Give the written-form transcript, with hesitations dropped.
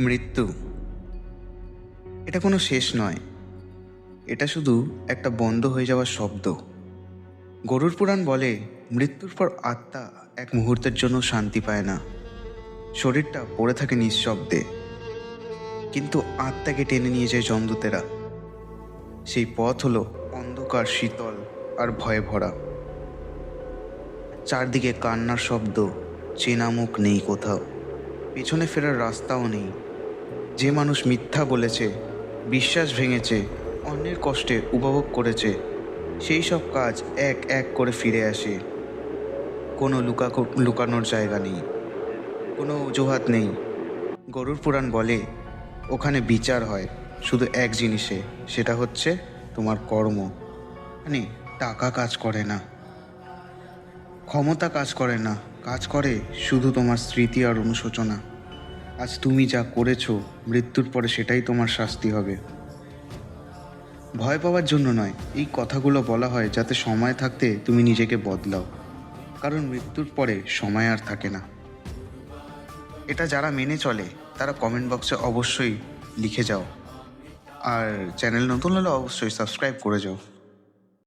মৃত্যু এটা কোনো শেষ নয়, এটা শুধু একটা বন্ধ হয়ে যাওয়ার শব্দ। গরুড় পুরাণ বলে মৃত্যুর পর আত্মা এক মুহূর্তের জন্য শান্তি পায় না। শরীরটা পড়ে থাকে নিঃশব্দে, কিন্তু আত্মাকে টেনে নিয়ে যায় যমদূতেরা। সেই পথ হলো অন্ধকার, শীতল আর ভয়ে ভরা। চারদিকে কান্নার শব্দ, চেনা মুখ নেই কোথাও, পেছনে ফেরার রাস্তাও নেই। যে মানুষ মিথ্যা বলেছে, বিশ্বাস ভেঙেছে, অন্যের কষ্টে উপভোগ করেছে, সেই সব কাজ এক এক করে ফিরে আসে। কোনো লুকানোর জায়গা নেই, কোনো অজুহাত নেই। গরুড় পুরাণ বলে ওখানে বিচার হয় শুধু এক জিনিসে, সেটা হচ্ছে তোমার কর্ম। মানে টাকা কাজ করে না, ক্ষমতা কাজ করে না, কাজ করে শুধু তোমার স্মৃতি আর অনুশোচনা। আজ তুমি যা করেছো, মৃত্যুর পরে সেটাই তোমার শাস্তি হবে। ভয় পাওয়ার জন্য নয়, এই কথাগুলো বলা হয় যাতে সময় থাকতে তুমি নিজেকে বদলাও, কারণ মৃত্যুর পরে সময় আর থাকে না। এটা যারা মেনে চলে তারা কমেন্ট বক্সে অবশ্যই লিখে যাও, আর চ্যানেল নতুন হলে অবশ্যই সাবস্ক্রাইব করে যাও।